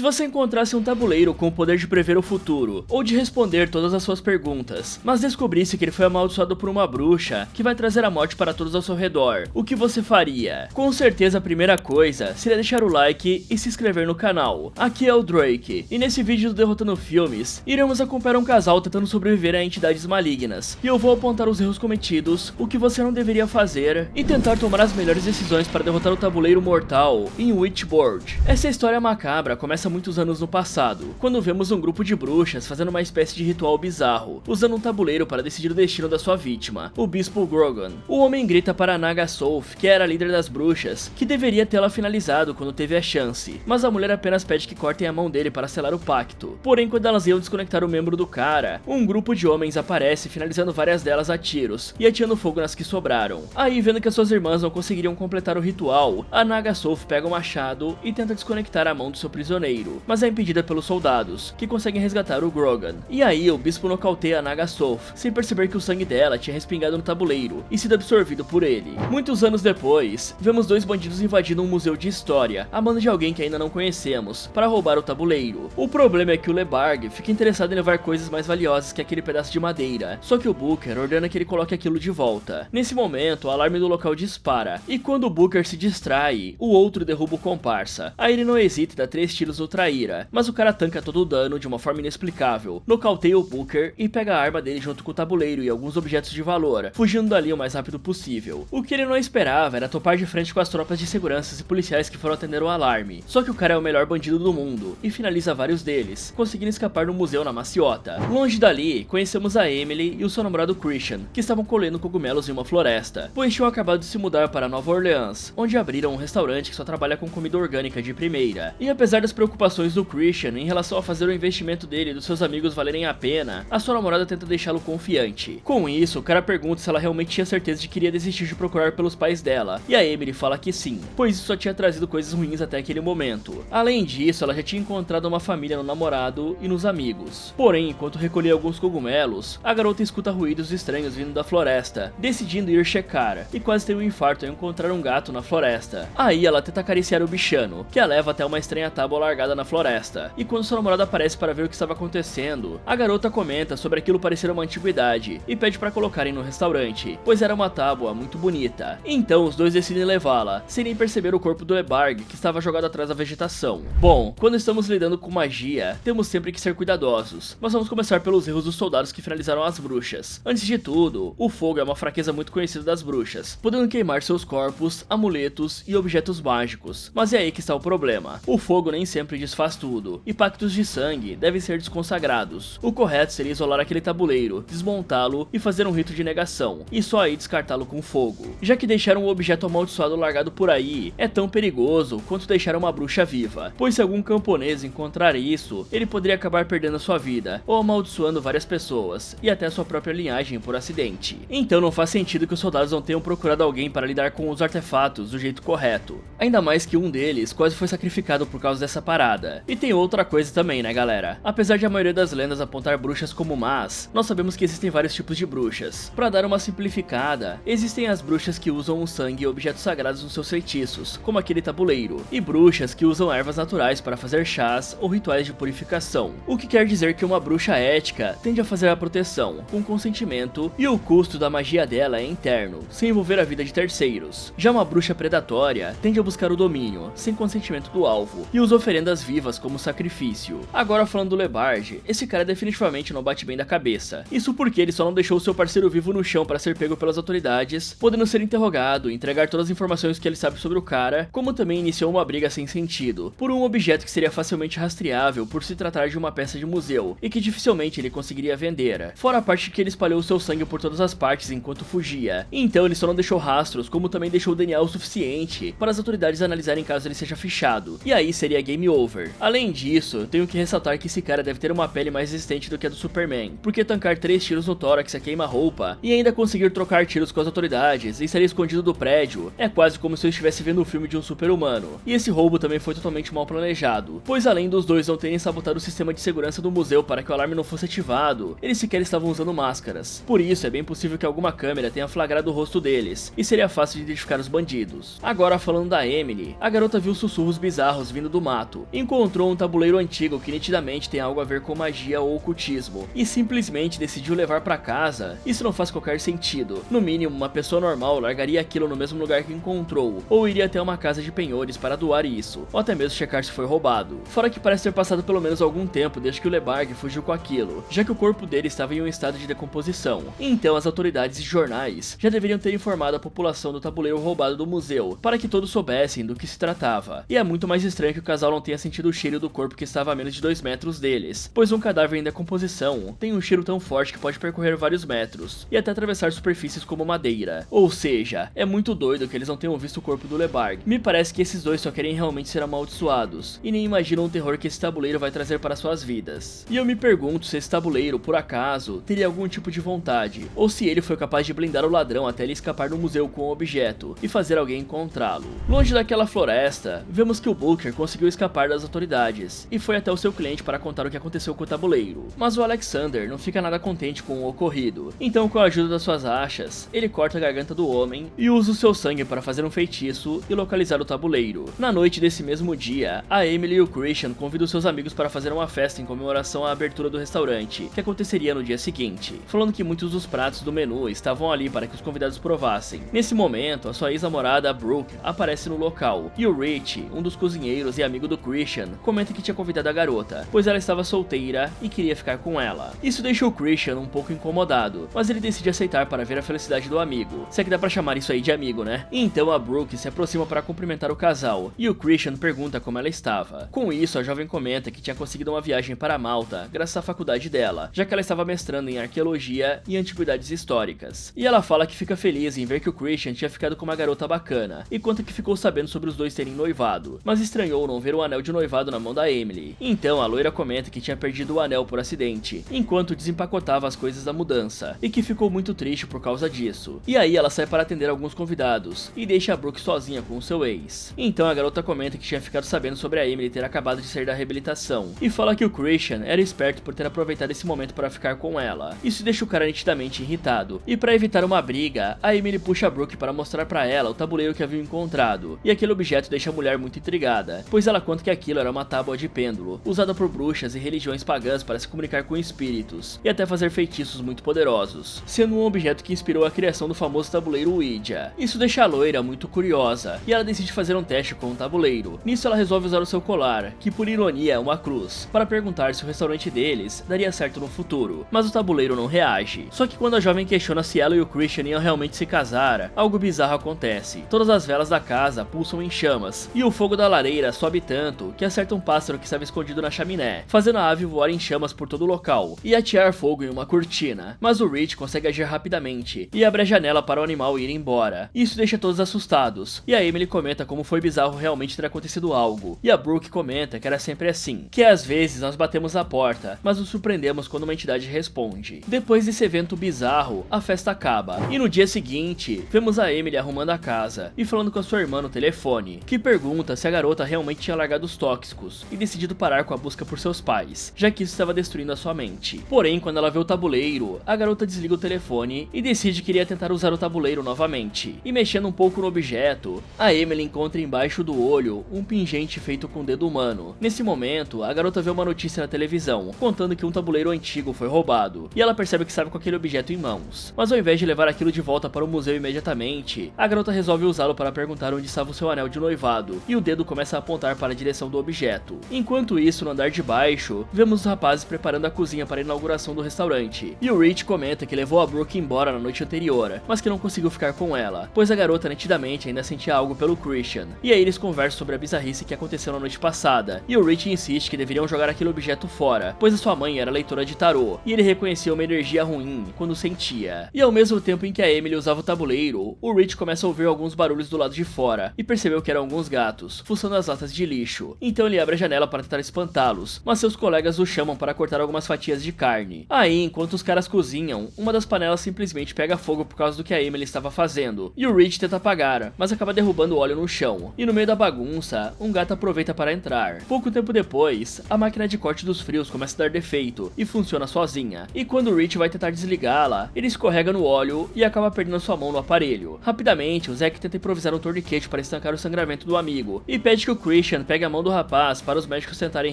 Se você encontrasse um tabuleiro com o poder de prever o futuro, ou de responder todas as suas perguntas, mas descobrisse que ele foi amaldiçoado por uma bruxa, que vai trazer a morte para todos ao seu redor, o que você faria? Com certeza a primeira coisa seria deixar o like e se inscrever no canal. Aqui é o Drake, e nesse vídeo do Derrotando Filmes, iremos acompanhar um casal tentando sobreviver a entidades malignas, e eu vou apontar os erros cometidos, o que você não deveria fazer, e tentar tomar as melhores decisões para derrotar o tabuleiro mortal em Witchboard. Essa história macabra começa muitos anos no passado, quando vemos um grupo de bruxas fazendo uma espécie de ritual bizarro, usando um tabuleiro para decidir o destino da sua vítima, o Bispo Grogan. O homem grita para a Naga Soph, que era a líder das bruxas, que deveria tê-la finalizado quando teve a chance, mas a mulher apenas pede que cortem a mão dele para selar o pacto. Porém, quando elas iam desconectar o membro do cara, um grupo de homens aparece finalizando várias delas a tiros e atirando fogo nas que sobraram. Aí, vendo que as suas irmãs não conseguiriam completar o ritual, a Naga Soph pega o machado e tenta desconectar a mão do seu prisioneiro, mas é impedida pelos soldados, que conseguem resgatar o Grogan. E aí, o bispo nocauteia a Naga Soph, sem perceber que o sangue dela tinha respingado no tabuleiro e sido absorvido por ele. Muitos anos depois, vemos dois bandidos invadindo um museu de história, a mando de alguém que ainda não conhecemos, para roubar o tabuleiro. O problema é que o Lebarg fica interessado em levar coisas mais valiosas que aquele pedaço de madeira, só que o Booker ordena que ele coloque aquilo de volta. Nesse momento, o alarme do local dispara, e quando o Booker se distrai, o outro derruba o comparsa. Aí ele não hesita e dá 3 tiros no traíra, mas o cara tanca todo o dano de uma forma inexplicável, nocauteia o Booker e pega a arma dele junto com o tabuleiro e alguns objetos de valor, fugindo dali o mais rápido possível. O que ele não esperava era topar de frente com as tropas de segurança e policiais que foram atender o alarme, só que o cara é o melhor bandido do mundo, e finaliza vários deles, conseguindo escapar no museu na maciota. Longe dali, conhecemos a Emily e o seu namorado Christian, que estavam colhendo cogumelos em uma floresta, pois tinham acabado de se mudar para Nova Orleans, onde abriram um restaurante que só trabalha com comida orgânica de primeira. E apesar das preocupações do Christian em relação a fazer o investimento dele e dos seus amigos valerem a pena, a sua namorada tenta deixá-lo confiante. Com isso, o cara pergunta se ela realmente tinha certeza de que iria desistir de procurar pelos pais dela, e a Emily fala que sim, pois isso só tinha trazido coisas ruins até aquele momento. Além disso, ela já tinha encontrado uma família no namorado e nos amigos. Porém, enquanto recolhia alguns cogumelos, a garota escuta ruídos estranhos vindo da floresta, decidindo ir checar, e quase tem um infarto ao encontrar um gato na floresta. Aí ela tenta acariciar o bichano, que a leva até uma estranha tábua largada na floresta, e quando sua namorada aparece para ver o que estava acontecendo, a garota comenta sobre aquilo parecer uma antiguidade, e pede para colocarem no restaurante, pois era uma tábua muito bonita. Então os dois decidem levá-la, sem nem perceber o corpo do Lebarg, que estava jogado atrás da vegetação. Bom, quando estamos lidando com magia, temos sempre que ser cuidadosos, mas vamos começar pelos erros dos soldados que finalizaram as bruxas. Antes de tudo, o fogo é uma fraqueza muito conhecida das bruxas, podendo queimar seus corpos, amuletos e objetos mágicos. Mas é aí que está o problema. O fogo nem sempre desfaz tudo, e pactos de sangue devem ser desconsagrados. O correto seria isolar aquele tabuleiro, desmontá-lo e fazer um rito de negação, e só aí descartá-lo com fogo, já que deixar um objeto amaldiçoado largado por aí é tão perigoso quanto deixar uma bruxa viva, pois se algum camponês encontrar isso, ele poderia acabar perdendo a sua vida, ou amaldiçoando várias pessoas, e até sua própria linhagem por acidente. Então não faz sentido que os soldados não tenham procurado alguém para lidar com os artefatos do jeito correto, ainda mais que um deles quase foi sacrificado por causa dessa parada. E tem outra coisa também, né galera? Apesar de a maioria das lendas apontar bruxas como más, nós sabemos que existem vários tipos de bruxas. Para dar uma simplificada, existem as bruxas que usam o sangue e objetos sagrados nos seus feitiços, como aquele tabuleiro, e bruxas que usam ervas naturais para fazer chás ou rituais de purificação, o que quer dizer que uma bruxa ética tende a fazer a proteção, com consentimento, e o custo da magia dela é interno, sem envolver a vida de terceiros. Já uma bruxa predatória tende a buscar o domínio, sem consentimento do alvo, e usa oferendas vivas como sacrifício. Agora falando do Lebarg, esse cara definitivamente não bate bem da cabeça. Isso porque ele só não deixou seu parceiro vivo no chão para ser pego pelas autoridades, podendo ser interrogado e entregar todas as informações que ele sabe sobre o cara, como também iniciou uma briga sem sentido, por um objeto que seria facilmente rastreável por se tratar de uma peça de museu, e que dificilmente ele conseguiria vender, fora a parte que ele espalhou seu sangue por todas as partes enquanto fugia. Então ele só não deixou rastros, como também deixou DNA o suficiente para as autoridades analisarem caso ele seja fichado, e aí seria game over. Além disso, eu tenho que ressaltar que esse cara deve ter uma pele mais resistente do que a do Superman, porque tancar 3 tiros no tórax a queima-roupa e ainda conseguir trocar tiros com as autoridades e sair escondido do prédio é quase como se eu estivesse vendo o filme de um super-humano. E esse roubo também foi totalmente mal planejado, pois além dos dois não terem sabotado o sistema de segurança do museu para que o alarme não fosse ativado, eles sequer estavam usando máscaras. Por isso é bem possível que alguma câmera tenha flagrado o rosto deles, e seria fácil de identificar os bandidos. Agora falando da Emily, a garota viu sussurros bizarros vindo do mato, encontrou um tabuleiro antigo que nitidamente tem algo a ver com magia ou ocultismo, e simplesmente decidiu levar pra casa. Isso não faz qualquer sentido. No mínimo, uma pessoa normal largaria aquilo no mesmo lugar que encontrou, ou iria até uma casa de penhores para doar isso, ou até mesmo checar se foi roubado. Fora que parece ter passado pelo menos algum tempo desde que o LeBarg fugiu com aquilo, já que o corpo dele estava em um estado de decomposição. Então as autoridades e jornais já deveriam ter informado a população do tabuleiro roubado do museu, para que todos soubessem do que se tratava. E é muito mais estranho que o casal não tenha sentido o cheiro do corpo que estava a menos de 2 metros deles, pois um cadáver em decomposição tem um cheiro tão forte que pode percorrer vários metros, e até atravessar superfícies como madeira. Ou seja, é muito doido que eles não tenham visto o corpo do LeBarg. Me parece que esses dois só querem realmente ser amaldiçoados, e nem imaginam o terror que esse tabuleiro vai trazer para suas vidas. E eu me pergunto se esse tabuleiro, por acaso, teria algum tipo de vontade, ou se ele foi capaz de blindar o ladrão até ele escapar do museu com o objeto, e fazer alguém encontrá-lo. Longe daquela floresta, vemos que o Booker conseguiu escapar das autoridades, e foi até o seu cliente para contar o que aconteceu com o tabuleiro. Mas o Alexander não fica nada contente com o ocorrido, então com a ajuda das suas achas, ele corta a garganta do homem e usa o seu sangue para fazer um feitiço e localizar o tabuleiro. Na noite desse mesmo dia, a Emily e o Christian convidam seus amigos para fazer uma festa em comemoração à abertura do restaurante, que aconteceria no dia seguinte, falando que muitos dos pratos do menu estavam ali para que os convidados provassem. Nesse momento, a sua ex-namorada, Brooke, aparece no local, e o Rich, um dos cozinheiros e amigo do Christian, comenta que tinha convidado a garota, pois ela estava solteira e queria ficar com ela. Isso deixou o Christian um pouco incomodado, mas ele decide aceitar para ver a felicidade do amigo, se é que dá pra chamar isso aí de amigo, né? Então a Brooke se aproxima para cumprimentar o casal, e o Christian pergunta como ela estava. Com isso, a jovem comenta que tinha conseguido uma viagem para Malta, graças à faculdade dela, já que ela estava mestrando em arqueologia e antiguidades históricas. E ela fala que fica feliz em ver que o Christian tinha ficado com uma garota bacana, e conta que ficou sabendo sobre os dois terem noivado, mas estranhou não ver o anel de noivado na mão da Emily. Então a loira comenta que tinha perdido o anel por acidente, enquanto desempacotava as coisas da mudança, e que ficou muito triste por causa disso. E aí ela sai para atender alguns convidados, e deixa a Brooke sozinha com o seu ex. Então a garota comenta que tinha ficado sabendo sobre a Emily ter acabado de sair da reabilitação, e fala que o Christian era esperto por ter aproveitado esse momento para ficar com ela. Isso deixa o cara nitidamente irritado, e para evitar uma briga, a Emily puxa a Brooke para mostrar para ela o tabuleiro que havia encontrado, e aquele objeto deixa a mulher muito intrigada, pois ela conta que aquilo era uma tábua de pêndulo, usada por bruxas e religiões pagãs para se comunicar com espíritos, e até fazer feitiços muito poderosos, sendo um objeto que inspirou a criação do famoso tabuleiro Ouija. Isso deixa a loira muito curiosa, e ela decide fazer um teste com o tabuleiro. Nisso ela resolve usar o seu colar, que por ironia é uma cruz, para perguntar se o restaurante deles daria certo no futuro, mas o tabuleiro não reage. Só que quando a jovem questiona se ela e o Christian iam realmente se casar, algo bizarro acontece. Todas as velas da casa pulsam em chamas, e o fogo da lareira sobe tanto que acerta um pássaro que estava escondido na chaminé, fazendo a ave voar em chamas por todo o local e atear fogo em uma cortina. Mas o Rich consegue agir rapidamente e abre a janela para o animal ir embora. Isso deixa todos assustados, e a Emily comenta como foi bizarro realmente ter acontecido algo, e a Brooke comenta que era sempre assim, que às vezes nós batemos a porta, mas nos surpreendemos quando uma entidade responde. Depois desse evento bizarro, a festa acaba, e no dia seguinte, vemos a Emily arrumando a casa e falando com a sua irmã no telefone, que pergunta se a garota realmente tinha largado os tóxicos e decidido parar com a busca por seus pais, já que isso estava destruindo a sua mente. Porém, quando ela vê o tabuleiro, a garota desliga o telefone e decide que iria tentar usar o tabuleiro novamente. E mexendo um pouco no objeto, a Emily encontra embaixo do olho um pingente feito com dedo humano. Nesse momento, a garota vê uma notícia na televisão, contando que um tabuleiro antigo foi roubado, e ela percebe que estava com aquele objeto em mãos. Mas ao invés de levar aquilo de volta para o museu imediatamente, a garota resolve usá-lo para perguntar onde estava o seu anel de noivado, e o dedo começa a apontar para a direção do objeto. Enquanto isso, no andar de baixo, vemos os rapazes preparando a cozinha para a inauguração do restaurante, e o Rich comenta que levou a Brooke embora na noite anterior, mas que não conseguiu ficar com ela, pois a garota nitidamente ainda sentia algo pelo Christian. E aí eles conversam sobre a bizarrice que aconteceu na noite passada, e o Rich insiste que deveriam jogar aquele objeto fora, pois a sua mãe era leitora de tarô, e ele reconhecia uma energia ruim quando sentia. E ao mesmo tempo em que a Emily usava o tabuleiro, o Rich começa a ouvir alguns barulhos do lado de fora, e percebeu que eram alguns gatos, fuçando as latas de lixo. Então ele abre a janela para tentar espantá-los, mas seus colegas o chamam para cortar algumas fatias de carne. Aí, enquanto os caras cozinham, uma das panelas simplesmente pega fogo por causa do que a Emily estava fazendo, e o Rich tenta apagar, mas acaba derrubando o óleo no chão. E no meio da bagunça, um gato aproveita para entrar. Pouco tempo depois, a máquina de corte dos frios começa a dar defeito e funciona sozinha. E quando o Rich vai tentar desligá-la, ele escorrega no óleo e acaba perdendo sua mão no aparelho. Rapidamente, o Zack tenta improvisar um torniquete para estancar o sangramento do amigo e pede que o Christian pegue a a mão do rapaz para os médicos tentarem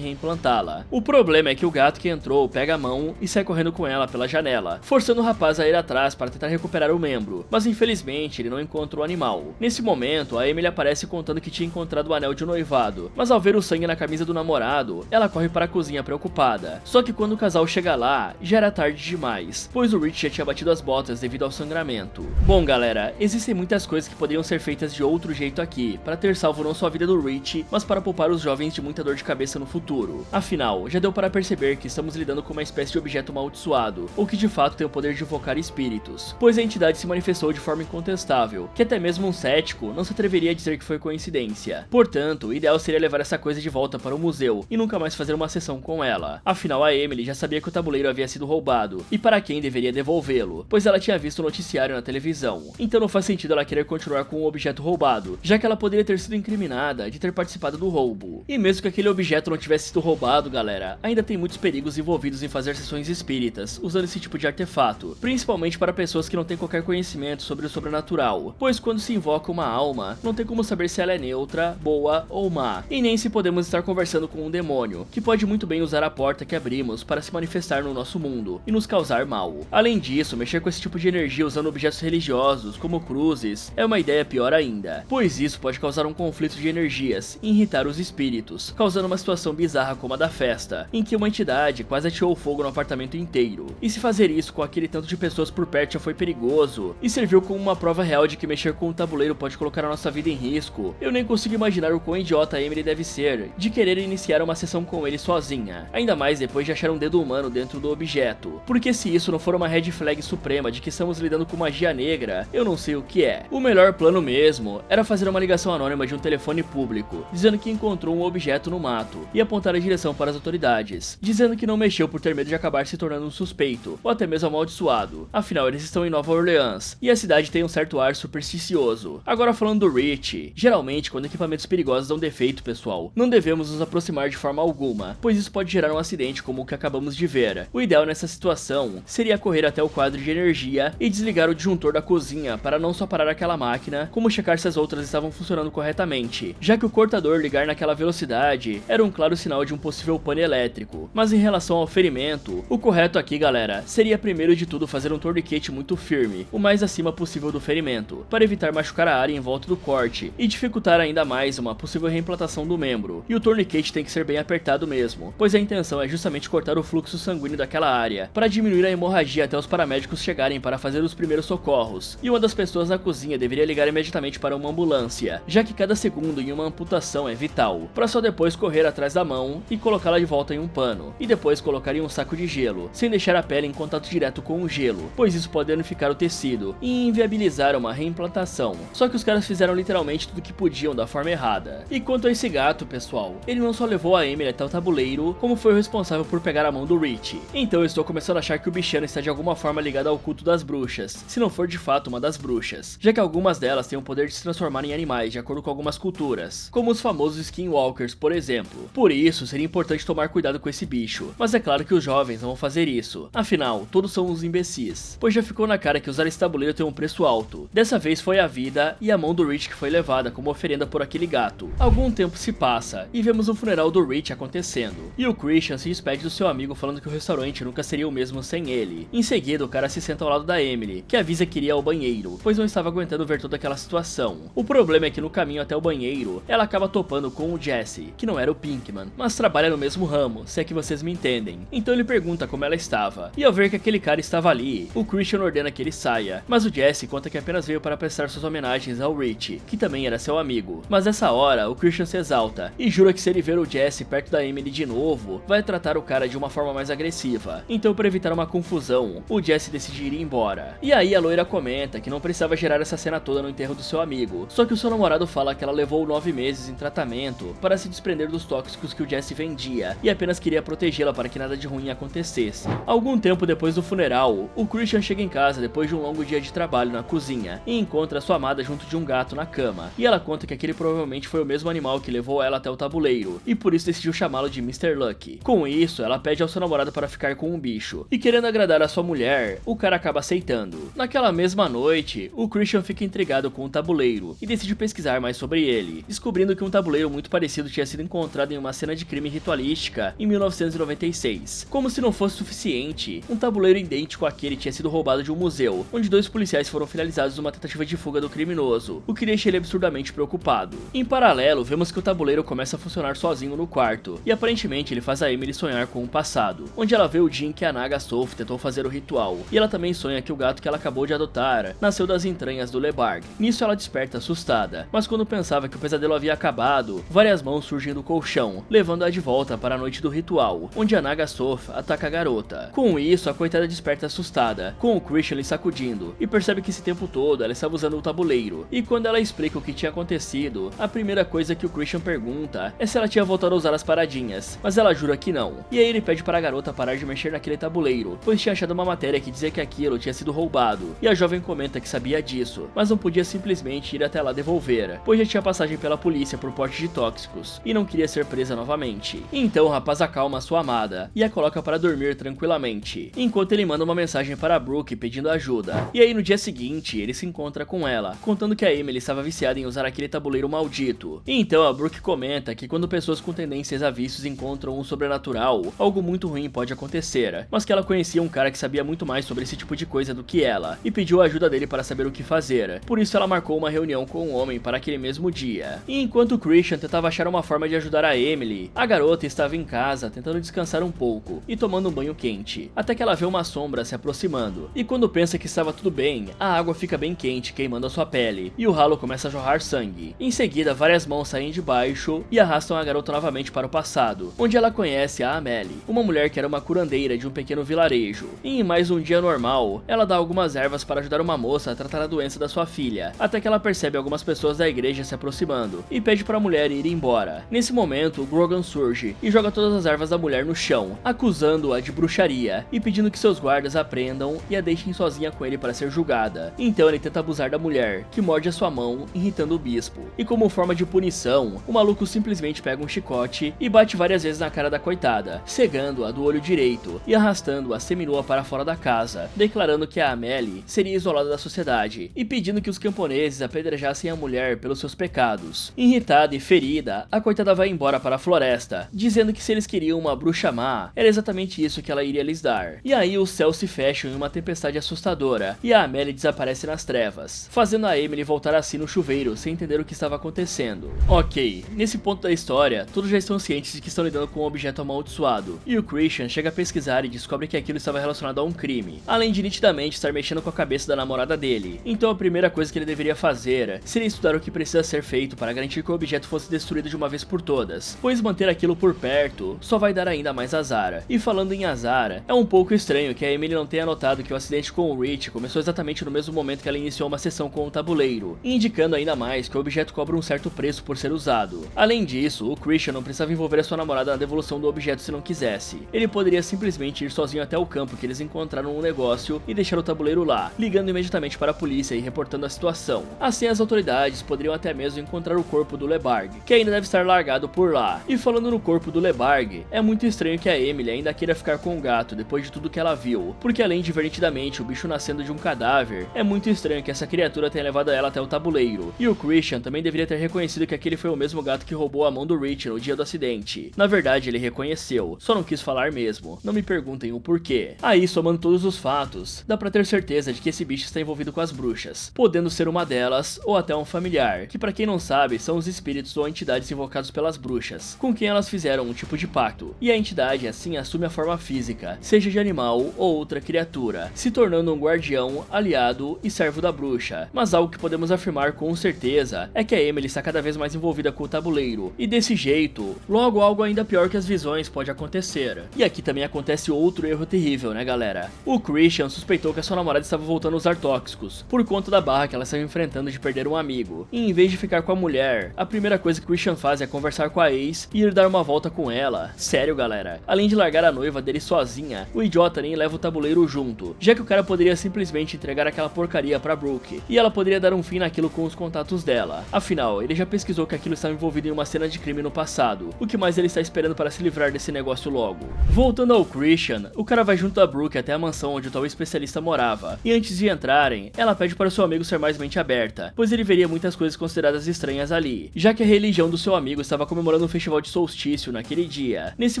reimplantá-la. O problema é que o gato que entrou pega a mão e sai correndo com ela pela janela, forçando o rapaz a ir atrás para tentar recuperar o membro, mas infelizmente ele não encontra o animal. Nesse momento, a Emily aparece contando que tinha encontrado o anel de noivado, mas ao ver o sangue na camisa do namorado, ela corre para a cozinha preocupada. Só que quando o casal chega lá, já era tarde demais, pois o Rich já tinha batido as botas devido ao sangramento. Bom galera, existem muitas coisas que poderiam ser feitas de outro jeito aqui, para ter salvo não só a vida do Rich, mas para poupar os jovens de muita dor de cabeça no futuro. Afinal, já deu para perceber que estamos lidando com uma espécie de objeto amaldiçoado, ou que de fato tem o poder de invocar espíritos, pois a entidade se manifestou de forma incontestável, que até mesmo um cético não se atreveria a dizer que foi coincidência. Portanto, o ideal seria levar essa coisa de volta para o museu e nunca mais fazer uma sessão com ela. Afinal, a Emily já sabia que o tabuleiro havia sido roubado, e para quem deveria devolvê-lo, pois ela tinha visto o noticiário na televisão. Então não faz sentido ela querer continuar com o objeto roubado, já que ela poderia ter sido incriminada de ter participado do roubo. E mesmo que aquele objeto não tivesse sido roubado, galera, ainda tem muitos perigos envolvidos em fazer sessões espíritas usando esse tipo de artefato, principalmente para pessoas que não têm qualquer conhecimento sobre o sobrenatural, pois quando se invoca uma alma, não tem como saber se ela é neutra, boa ou má, e nem se podemos estar conversando com um demônio, que pode muito bem usar a porta que abrimos para se manifestar no nosso mundo e nos causar mal. Além disso, mexer com esse tipo de energia usando objetos religiosos, como cruzes, é uma ideia pior ainda, pois isso pode causar um conflito de energias e irritar os espíritos, causando uma situação bizarra como a da festa, em que uma entidade quase atirou fogo no apartamento inteiro. E se fazer isso com aquele tanto de pessoas por perto já foi perigoso, e serviu como uma prova real de que mexer com o tabuleiro pode colocar a nossa vida em risco, eu nem consigo imaginar o quão idiota a Emily deve ser de querer iniciar uma sessão com ele sozinha, ainda mais depois de achar um dedo humano dentro do objeto, porque se isso não for uma red flag suprema de que estamos lidando com magia negra, eu não sei o que é. O melhor plano mesmo era fazer uma ligação anônima de um telefone público, dizendo que encontrou um objeto no mato, e apontar a direção para as autoridades, dizendo que não mexeu por ter medo de acabar se tornando um suspeito, ou até mesmo amaldiçoado. Afinal, eles estão em Nova Orleans, e a cidade tem um certo ar supersticioso. Agora falando do Rich, geralmente quando equipamentos perigosos dão defeito, pessoal, não devemos nos aproximar de forma alguma, pois isso pode gerar um acidente como o que acabamos de ver. O ideal nessa situação seria correr até o quadro de energia e desligar o disjuntor da cozinha para não só parar aquela máquina, como checar se as outras estavam funcionando corretamente, já que o cortador ligar naquela velocidade era um claro sinal de um possível pane elétrico. Mas em relação ao ferimento, o correto aqui, galera, seria primeiro de tudo fazer um torniquete muito firme, o mais acima possível do ferimento, para evitar machucar a área em volta do corte e dificultar ainda mais uma possível reimplantação do membro. E o torniquete tem que ser bem apertado mesmo, pois a intenção é justamente cortar o fluxo sanguíneo daquela área, para diminuir a hemorragia até os paramédicos chegarem para fazer os primeiros socorros. E uma das pessoas na cozinha deveria ligar imediatamente para uma ambulância, já que cada segundo em uma amputação é vital, para só depois correr atrás da mão e colocá-la de volta em um pano, e depois colocar em um saco de gelo, sem deixar a pele em contato direto com o gelo, pois isso pode danificar o tecido e inviabilizar uma reimplantação. Só que os caras fizeram literalmente tudo o que podiam da forma errada. E quanto a esse gato, pessoal, ele não só levou a Emily até o tabuleiro, como foi o responsável por pegar a mão do Rich. Então eu estou começando a achar que o bichano está de alguma forma ligado ao culto das bruxas, se não for de fato uma das bruxas, já que algumas delas têm o poder de se transformar em animais de acordo com algumas culturas, como os famosos skinwalkers, por exemplo. Por isso, seria importante tomar cuidado com esse bicho, mas é claro que os jovens não vão fazer isso, afinal, todos são uns imbecis, pois já ficou na cara que usar esse tabuleiro tem um preço alto. Dessa vez foi a vida e a mão do Rich que foi levada como oferenda por aquele gato. Algum tempo se passa e vemos o funeral do Rich acontecendo, e o Christian se despede do seu amigo falando que o restaurante nunca seria o mesmo sem ele. Em seguida, o cara se senta ao lado da Emily, que avisa que iria ao banheiro, pois não estava aguentando ver toda aquela situação. O problema é que no caminho até o banheiro, ela acaba topando com o Jesse, que não era o Pinkman, mas trabalha no mesmo ramo, se é que vocês me entendem. Então ele pergunta como ela estava, e ao ver que aquele cara estava ali, o Christian ordena que ele saia, mas o Jesse conta que apenas veio para prestar suas homenagens ao Rich, que também era seu amigo. Mas nessa hora, o Christian se exalta, e jura que se ele ver o Jesse perto da Emily de novo, vai tratar o cara de uma forma mais agressiva. Então, para evitar uma confusão, o Jesse decide ir embora. E aí a loira comenta que não precisava gerar essa cena toda no enterro do seu amigo, só que o seu namorado fala que ela levou 9 meses em tratamento para se desprender dos tóxicos que o Jesse vendia, e apenas queria protegê-la para que nada de ruim acontecesse. Algum tempo depois do funeral, o Christian chega em casa depois de um longo dia de trabalho na cozinha, e encontra sua amada junto de um gato na cama, e ela conta que aquele provavelmente foi o mesmo animal que levou ela até o tabuleiro, e por isso decidiu chamá-lo de Mr. Lucky. Com isso, ela pede ao seu namorado para ficar com um bicho, e querendo agradar a sua mulher, o cara acaba aceitando. Naquela mesma noite, o Christian fica intrigado com o tabuleiro, e decide pesquisar mais sobre ele, descobrindo que um tabuleiro muito muito parecido tinha sido encontrado em uma cena de crime ritualística em 1996. Como se não fosse suficiente, um tabuleiro idêntico àquele tinha sido roubado de um museu, onde 2 policiais foram finalizados numa tentativa de fuga do criminoso, o que deixa ele absurdamente preocupado. Em paralelo, vemos que o tabuleiro começa a funcionar sozinho no quarto, e aparentemente ele faz a Emily sonhar com o passado, onde ela vê o dia em que a Naga Soph tentou fazer o ritual, e ela também sonha que o gato que ela acabou de adotar nasceu das entranhas do Lebarg. Nisso ela desperta assustada, mas quando pensava que o pesadelo havia acabado, várias mãos surgem do colchão, levando-a de volta para a noite do ritual, onde a Naga Soph ataca a garota. Com isso, a coitada desperta assustada, com o Christian lhe sacudindo, e percebe que esse tempo todo ela estava usando o tabuleiro, e quando ela explica o que tinha acontecido, a primeira coisa que o Christian pergunta é se ela tinha voltado a usar as paradinhas, mas ela jura que não. E aí ele pede para a garota parar de mexer naquele tabuleiro, pois tinha achado uma matéria que dizia que aquilo tinha sido roubado, e a jovem comenta que sabia disso, mas não podia simplesmente ir até lá devolver, pois já tinha passagem pela polícia por porte de tóxicos, e não queria ser presa novamente. Então o rapaz acalma a sua amada, e a coloca para dormir tranquilamente, enquanto ele manda uma mensagem para Brooke pedindo ajuda. E aí no dia seguinte, ele se encontra com ela, contando que a Emily estava viciada em usar aquele tabuleiro maldito. E então a Brooke comenta que quando pessoas com tendências a vícios encontram um sobrenatural, algo muito ruim pode acontecer, mas que ela conhecia um cara que sabia muito mais sobre esse tipo de coisa do que ela, e pediu a ajuda dele para saber o que fazer. Por isso ela marcou uma reunião com o homem para aquele mesmo dia. E enquanto o Christian tentava achar uma forma de ajudar a Emily, a garota estava em casa tentando descansar um pouco e tomando um banho quente, até que ela vê uma sombra se aproximando, e quando pensa que estava tudo bem, a água fica bem quente, queimando a sua pele, e o ralo começa a jorrar sangue. Em seguida, várias mãos saem de baixo e arrastam a garota novamente para o passado, onde ela conhece a Amélie, uma mulher que era uma curandeira de um pequeno vilarejo. E em mais um dia normal, ela dá algumas ervas para ajudar uma moça a tratar a doença da sua filha, até que ela percebe algumas pessoas da igreja se aproximando, e pede para a mulher ir embora. Nesse momento, o Grogan surge e joga todas as ervas da mulher no chão, acusando-a de bruxaria, e pedindo que seus guardas a prendam e a deixem sozinha com ele para ser julgada. Então ele tenta abusar da mulher, que morde a sua mão, irritando o bispo. E como forma de punição, o maluco simplesmente pega um chicote e bate várias vezes na cara da coitada, cegando-a do olho direito e arrastando-a seminua para fora da casa, declarando que a Amélie seria isolada da sociedade e pedindo que os camponeses apedrejassem a mulher pelos seus pecados. Irritada e ferida, a coitada vai embora para a floresta, dizendo que se eles queriam uma bruxa má, era exatamente isso que ela iria lhes dar. E aí os céus se fecham em uma tempestade assustadora e a Amélie desaparece nas trevas, fazendo a Emily voltar assim no chuveiro sem entender o que estava acontecendo. Ok, nesse ponto da história, todos já estão cientes de que estão lidando com um objeto amaldiçoado, e o Christian chega a pesquisar e descobre que aquilo estava relacionado a um crime, além de nitidamente estar mexendo com a cabeça da namorada dele. Então a primeira coisa que ele deveria fazer seria estudar o que precisa ser feito para garantir que o objeto fosse destruído de uma vez por todas, pois manter aquilo por perto só vai dar ainda mais azar. E falando em azar, é um pouco estranho que a Emily não tenha notado que o acidente com o Rich começou exatamente no mesmo momento que ela iniciou uma sessão com o tabuleiro, indicando ainda mais que o objeto cobra um certo preço por ser usado. Além disso, o Christian não precisava envolver a sua namorada na devolução do objeto se não quisesse. Ele poderia simplesmente ir sozinho até o campo que eles encontraram no negócio e deixar o tabuleiro lá, ligando imediatamente para a polícia e reportando a situação. Assim as autoridades poderiam até mesmo encontrar o corpo do Lebarg, que ainda deve estar largado por lá. E falando no corpo do Lebarg, é muito estranho que a Emily ainda queira ficar com o gato depois de tudo que ela viu, porque além de ver nitidamente o bicho nascendo de um cadáver, é muito estranho que essa criatura tenha levado ela até o tabuleiro. E o Christian também deveria ter reconhecido que aquele foi o mesmo gato que roubou a mão do Rich no dia do acidente. Na verdade, ele reconheceu, só não quis falar mesmo. Não me perguntem o porquê. Aí, somando todos os fatos, dá pra ter certeza de que esse bicho está envolvido com as bruxas, podendo ser uma delas ou até um familiar, que pra quem não sabe, são os espíritos ou entidades invocados pelas bruxas, com quem elas fizeram um tipo de pacto. E a entidade assim assume a forma física, seja de animal ou outra criatura, se tornando um guardião, aliado e servo da bruxa. Mas algo que podemos afirmar com certeza é que a Emily está cada vez mais envolvida com o tabuleiro, e desse jeito, logo algo ainda pior que as visões pode acontecer. E aqui também acontece outro erro terrível, né galera? O Christian suspeitou que a sua namorada estava voltando a usar tóxicos, por conta da barra que ela estava enfrentando de perder um amigo. E em vez de ficar com a mulher, a primeira coisa que Christian faz é conversar com a ex e ir dar uma volta com ela. Sério galera, além de largar a noiva dele sozinha, o idiota nem leva o tabuleiro junto, já que o cara poderia simplesmente entregar aquela porcaria pra Brooke, e ela poderia dar um fim naquilo com os contatos dela. Afinal, ele já pesquisou que aquilo estava envolvido em uma cena de crime no passado. O que mais ele está esperando para se livrar desse negócio logo? Voltando ao Christian, o cara vai junto a Brooke até a mansão onde o tal especialista morava, e antes de entrarem, ela pede para seu amigo ser mais mente aberta, pois ele veria muitas coisas consideradas estranhas ali, já que a religião região do seu amigo estava comemorando um festival de solstício naquele dia. Nesse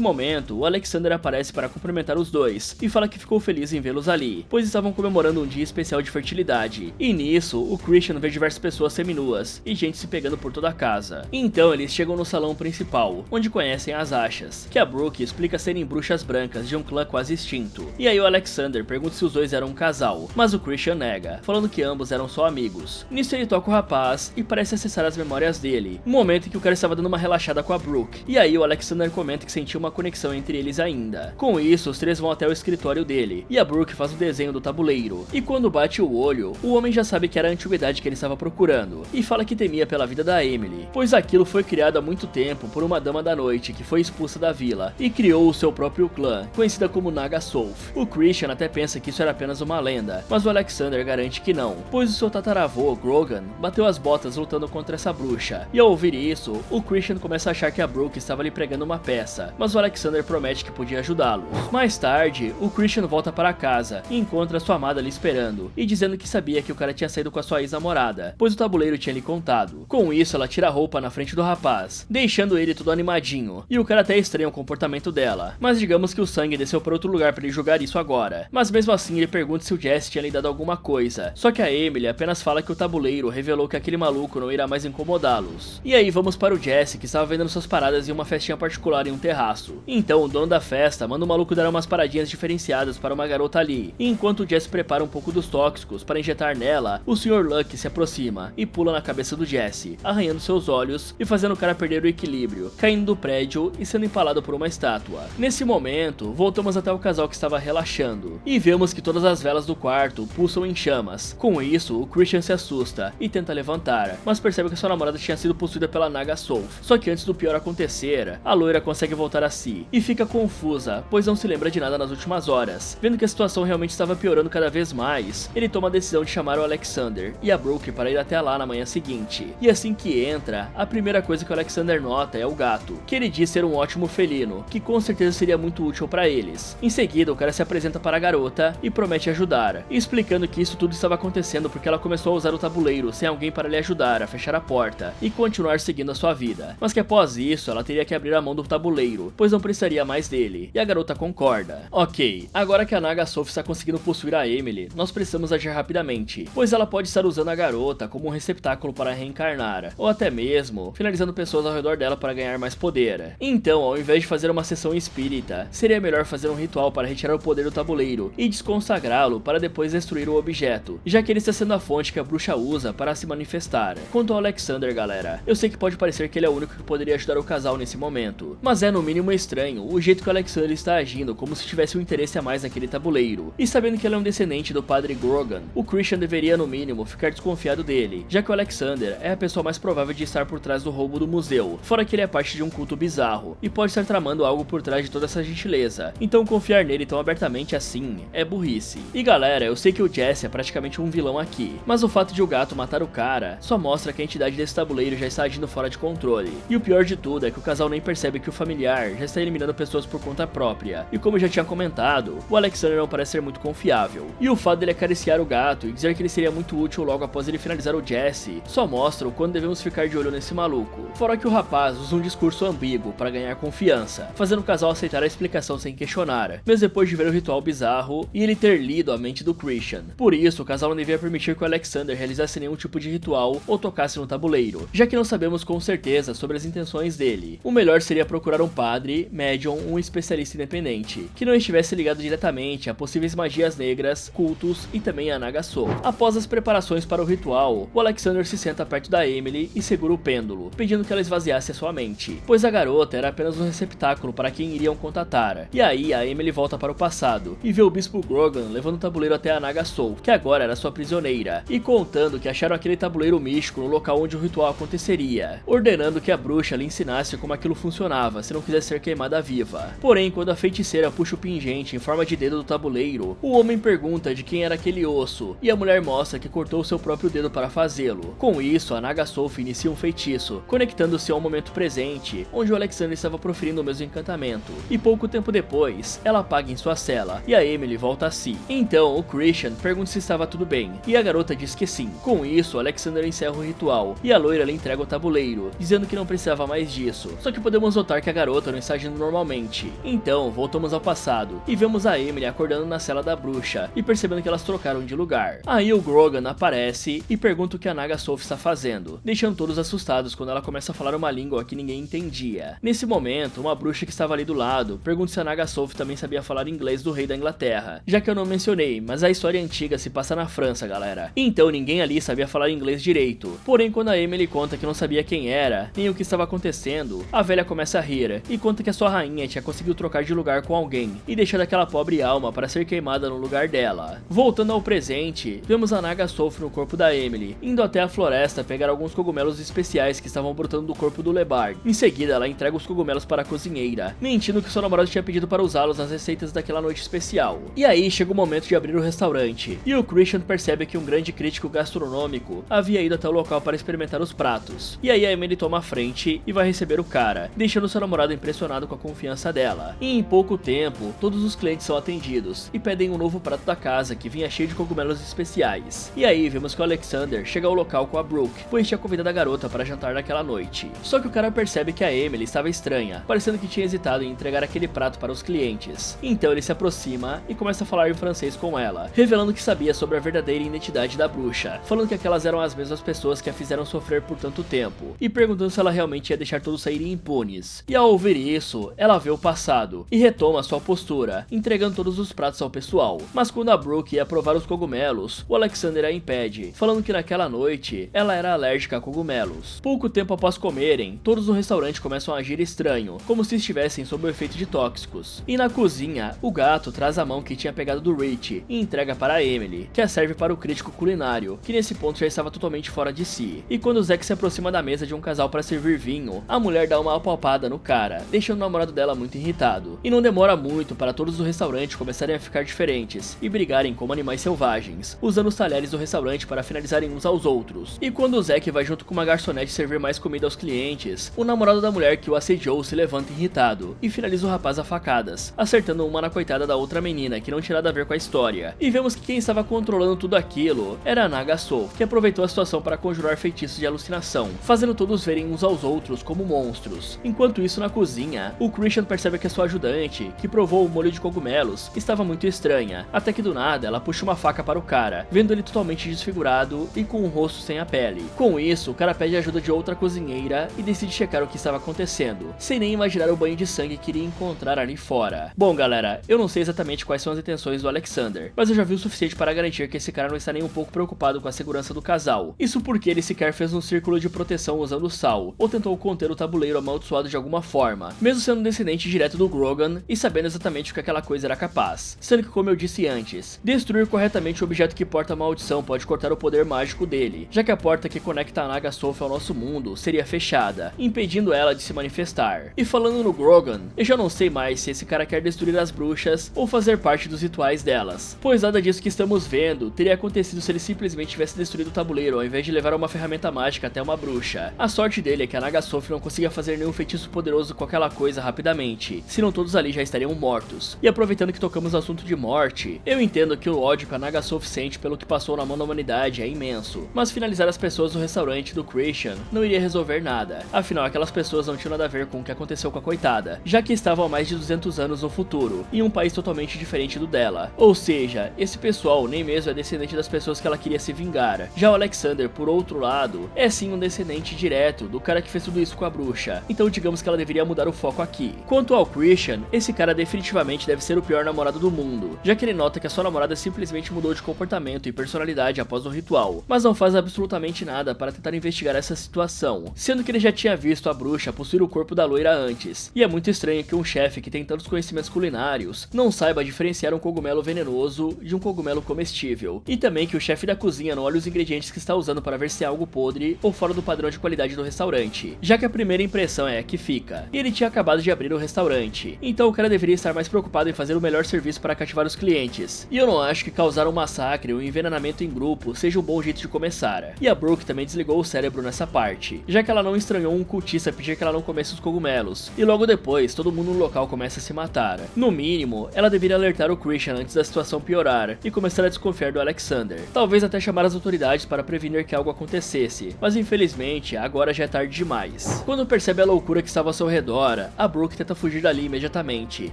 momento, o Alexander aparece para cumprimentar os dois e fala que ficou feliz em vê-los ali, pois estavam comemorando um dia especial de fertilidade. E nisso, o Christian vê diversas pessoas seminuas e gente se pegando por toda a casa. Então eles chegam no salão principal, onde conhecem as Ashas, que a Brooke explica serem bruxas brancas de um clã quase extinto. E aí o Alexander pergunta se os dois eram um casal, mas o Christian nega, falando que ambos eram só amigos. Nisso ele toca o rapaz e parece acessar as memórias dele, no momento em que o cara estava dando uma relaxada com a Brooke. E aí o Alexander comenta que sentiu uma conexão entre eles ainda. Com isso, os três vão até o escritório dele, e a Brooke faz o desenho do tabuleiro. E quando bate o olho, o homem já sabe que era a antiguidade que ele estava procurando, e fala que temia pela vida da Emily, pois aquilo foi criado há muito tempo por uma dama da noite que foi expulsa da vila, e criou o seu próprio clã, conhecida como Naga Soph. O Christian até pensa que isso era apenas uma lenda, mas o Alexander garante que não, pois o seu tataravô, Grogan, bateu as botas lutando contra essa bruxa. E ao ouvir isso, o Christian começa a achar que a Brooke estava lhe pregando uma peça, mas o Alexander promete que podia ajudá-los. Mais tarde, o Christian volta para casa e encontra sua amada ali esperando, e dizendo que sabia que o cara tinha saído com a sua ex-namorada, pois o tabuleiro tinha lhe contado. Com isso, ela tira a roupa na frente do rapaz, deixando ele todo animadinho, e o cara até estranha o comportamento dela, mas digamos que o sangue desceu para outro lugar para ele julgar isso agora. Mas mesmo assim, ele pergunta se o Jesse tinha lhe dado alguma coisa, só que a Emily apenas fala que o tabuleiro revelou que aquele maluco não irá mais incomodá-los. E aí vamos para o Jesse, que estava vendendo suas paradas em uma festinha particular em um terraço. Então o dono da festa manda o maluco dar umas paradinhas diferenciadas para uma garota ali, e enquanto o Jesse prepara um pouco dos tóxicos para injetar nela, o Sr. Luck se aproxima e pula na cabeça do Jesse, arranhando seus olhos e fazendo o cara perder o equilíbrio, caindo do prédio e sendo empalado por uma estátua. Nesse momento, voltamos até o casal que estava relaxando, e vemos que todas as velas do quarto pulsam em chamas. Com isso, o Christian se assusta e tenta levantar, mas percebe que sua namorada tinha sido possuída pela Naga Soph. Só que antes do pior acontecer, a loira consegue voltar a si, e fica confusa, pois não se lembra de nada nas últimas horas. Vendo que a situação realmente estava piorando cada vez mais, ele toma a decisão de chamar o Alexander e a Brooke para ir até lá na manhã seguinte. E assim que entra, a primeira coisa que o Alexander nota é o gato, que ele diz ser um ótimo felino, que com certeza seria muito útil para eles. Em seguida, o cara se apresenta para a garota e promete ajudar, explicando que isso tudo estava acontecendo porque ela começou a usar o tabuleiro sem alguém para lhe ajudar a fechar a porta e continuar seguindo a sua vida, mas que após isso ela teria que abrir a mão do tabuleiro, pois não precisaria mais dele, e a garota concorda. Ok, agora que a Naga Soph está conseguindo possuir a Emily, nós precisamos agir rapidamente, pois ela pode estar usando a garota como um receptáculo para reencarnar, ou até mesmo finalizando pessoas ao redor dela para ganhar mais poder. Então, ao invés de fazer uma sessão espírita, seria melhor fazer um ritual para retirar o poder do tabuleiro e desconsagrá-lo para depois destruir o objeto, já que ele está sendo a fonte que a bruxa usa para se manifestar. Quanto ao Alexander, galera, eu sei que pode parecer que ele é o único que poderia ajudar o casal nesse momento, mas é no mínimo estranho o jeito que o Alexander está agindo como se tivesse um interesse a mais naquele tabuleiro. E sabendo que ele é um descendente do padre Grogan, o Christian deveria no mínimo ficar desconfiado dele, já que o Alexander é a pessoa mais provável de estar por trás do roubo do museu, fora que ele é parte de um culto bizarro, e pode estar tramando algo por trás de toda essa gentileza. Então confiar nele tão abertamente assim é burrice. E galera, eu sei que o Jesse é praticamente um vilão aqui, mas o fato de o gato matar o cara só mostra que a entidade desse tabuleiro já está agindo fora de controle. E o pior de tudo é que o casal nem percebe que o familiar já está eliminando pessoas por conta própria. E como eu já tinha comentado, o Alexander não parece ser muito confiável. E o fato dele acariciar o gato e dizer que ele seria muito útil logo após ele finalizar o Jesse só mostra o quanto devemos ficar de olho nesse maluco. Fora que o rapaz usa um discurso ambíguo para ganhar confiança, fazendo o casal aceitar a explicação sem questionar, mesmo depois de ver o ritual bizarro e ele ter lido a mente do Christian. Por isso, o casal não devia permitir que o Alexander realizasse nenhum tipo de ritual ou tocasse no tabuleiro, já que não sabemos com certeza sobre as intenções dele. O melhor seria procurar um padre, médium, um especialista independente, que não estivesse ligado diretamente a possíveis magias negras, cultos e também a Naga Soph. Após as preparações para o ritual, o Alexander se senta perto da Emily e segura o pêndulo, pedindo que ela esvaziasse a sua mente, pois a garota era apenas um receptáculo para quem iriam contatar. E aí a Emily volta para o passado e vê o bispo Grogan levando o tabuleiro até a Naga Soph, que agora era sua prisioneira, e contando que acharam aquele tabuleiro místico no local onde o ritual aconteceria, ordenando que a bruxa lhe ensinasse como aquilo funcionava se não quisesse ser queimada viva. Porém, quando a feiticeira puxa o pingente em forma de dedo do tabuleiro, o homem pergunta de quem era aquele osso, e a mulher mostra que cortou seu próprio dedo para fazê-lo. Com isso, a Naga Soph inicia um feitiço, conectando-se ao momento presente, onde o Alexander estava proferindo o mesmo encantamento, e pouco tempo depois, ela apaga em sua cela, e a Emily volta a si. Então, o Christian pergunta se estava tudo bem, e a garota diz que sim. Com isso, Alexander encerra o ritual, e a loira lhe entrega o tabuleiro, tabuleiro, dizendo que não precisava mais disso. Só que podemos notar que a garota não está agindo normalmente. Então, voltamos ao passado e vemos a Emily acordando na cela da bruxa e percebendo que elas trocaram de lugar. Aí o Grogan aparece e pergunta o que a Naga Soph está fazendo, deixando todos assustados quando ela começa a falar uma língua que ninguém entendia. Nesse momento, uma bruxa que estava ali do lado pergunta se a Naga Soph também sabia falar inglês do rei da Inglaterra, já que eu não mencionei, mas a história antiga se passa na França, galera. Então ninguém ali sabia falar inglês direito. Porém, quando a Emily conta que não sabia quem era, nem o que estava acontecendo, a velha começa a rir e conta que a sua rainha tinha conseguido trocar de lugar com alguém e deixar aquela pobre alma para ser queimada no lugar dela. Voltando ao presente, vemos a Naga Soph no corpo da Emily, indo até a floresta pegar alguns cogumelos especiais que estavam brotando do corpo do Lebard. Em seguida, ela entrega os cogumelos para a cozinheira, mentindo que seu namorado tinha pedido para usá-los nas receitas daquela noite especial. E aí chega o momento de abrir o restaurante, e o Christian percebe que um grande crítico gastronômico havia ido até o local para experimentar os pratos. E aí a Emily toma a frente e vai receber o cara, deixando seu namorado impressionado com a confiança dela. E em pouco tempo, todos os clientes são atendidos e pedem um novo prato da casa que vinha cheio de cogumelos especiais. E aí vemos que o Alexander chega ao local com a Brooke, pois tinha convidado a garota para jantar naquela noite. Só que o cara percebe que a Emily estava estranha, parecendo que tinha hesitado em entregar aquele prato para os clientes. Então ele se aproxima e começa a falar em francês com ela, revelando que sabia sobre a verdadeira identidade da bruxa, falando que aquelas eram as mesmas pessoas que a fizeram sofrer por tanto tempo, e perguntando se ela realmente ia deixar todos saírem impunes. E ao ouvir isso, ela vê o passado e retoma sua postura, entregando todos os pratos ao pessoal. Mas quando a Brooke ia provar os cogumelos, o Alexander a impede, falando que naquela noite ela era alérgica a cogumelos. Pouco tempo após comerem, todos no restaurante começam a agir estranho, como se estivessem sob o efeito de tóxicos. E na cozinha, o gato traz a mão que tinha pegado do Rich e entrega para a Emily, que a serve para o crítico culinário, que nesse ponto já estava totalmente fora de si. E quando o Zack se aproxima da mesa de um casal para servir vinho, a mulher dá uma apalpada no cara, deixando o namorado dela muito irritado. E não demora muito para todos do restaurante começarem a ficar diferentes e brigarem como animais selvagens, usando os talheres do restaurante para finalizarem uns aos outros. E quando o Zack vai junto com uma garçonete servir mais comida aos clientes, o namorado da mulher que o assediou se levanta irritado e finaliza o rapaz a facadas, acertando uma na coitada da outra menina que não tinha nada a ver com a história. E vemos que quem estava controlando tudo aquilo era a Naga Soph, que aproveitou a situação para conjurar feitiços de alucinação, fazendo todos verem uns aos outros como monstros. Enquanto isso, na cozinha, o Christian percebe que a sua ajudante, que provou o molho de cogumelos, estava muito estranha, até que do nada ela puxa uma faca para o cara, vendo ele totalmente desfigurado e com o rosto sem a pele. Com isso, o cara pede ajuda de outra cozinheira e decide checar o que estava acontecendo, sem nem imaginar o banho de sangue que iria encontrar ali fora. Bom galera, eu não sei exatamente quais são as intenções do Alexander, mas eu já vi o suficiente para garantir que esse cara não está nem um pouco preocupado com a segurança do casal. Isso porque ele sequer fez um círculo de proteção usando sal, ou tentou conter o tabuleiro amaldiçoado de alguma forma, mesmo sendo um descendente direto do Grogan e sabendo exatamente o que aquela coisa era capaz. Sendo que, como eu disse antes, destruir corretamente o objeto que porta a maldição pode cortar o poder mágico dele, já que a porta que conecta a Naga Soph ao nosso mundo seria fechada, impedindo ela de se manifestar. E falando no Grogan, eu já não sei mais se esse cara quer destruir as bruxas ou fazer parte dos rituais delas, pois nada disso que estamos vendo teria acontecido se ele simplesmente tivesse destruído o tabuleiro ao invés de levar uma ferramenta mágica até uma bruxa. A sorte dele é que a Naga Soph não consiga fazer nenhum feitiço poderoso com aquela coisa rapidamente, senão todos ali já estariam mortos. E aproveitando que tocamos no assunto de morte, eu entendo que o ódio que a Naga Soph sente pelo que passou na mão da humanidade é imenso, mas finalizar as pessoas no restaurante do Christian não iria resolver nada, afinal aquelas pessoas não tinham nada a ver com o que aconteceu com a coitada, já que estavam há mais de 200 anos no futuro, em um país totalmente diferente do dela. Ou seja, esse pessoal nem mesmo é descendente das pessoas que ela queria se vingar. Já o Alexander, por outro lado, é sim um descendente direto do cara que fez tudo isso com a bruxa, então digamos que ela deveria mudar o foco aqui. Quanto ao Christian, esse cara definitivamente deve ser o pior namorado do mundo, já que ele nota que a sua namorada simplesmente mudou de comportamento e personalidade após o ritual, mas não faz absolutamente nada para tentar investigar essa situação, sendo que ele já tinha visto a bruxa possuir o corpo da loira antes, e é muito estranho que um chefe que tem tantos conhecimentos culinários não saiba diferenciar um cogumelo venenoso de um cogumelo comestível, e também que o chefe da cozinha não olhe os ingredientes que está usando para ver se é algo podre ou fora do padrão de qualidade do restaurante, já que a primeira impressão é a que fica, e ele tinha acabado de abrir o restaurante, então o cara deveria estar mais preocupado em fazer o melhor serviço para cativar os clientes, e eu não acho que causar um massacre ou um envenenamento em grupo seja um bom jeito de começar. E a Brooke também desligou o cérebro nessa parte, já que ela não estranhou um cultista pedir que ela não comesse os cogumelos, e logo depois todo mundo no local começa a se matar. No mínimo, ela deveria alertar o Christian antes da situação piorar e começar a desconfiar do Alexander, talvez até chamar as autoridades para prevenir que algo acontecesse, mas infelizmente agora já é tarde demais. Quando percebe a loucura que estava ao seu redor, a Brooke tenta fugir dali imediatamente,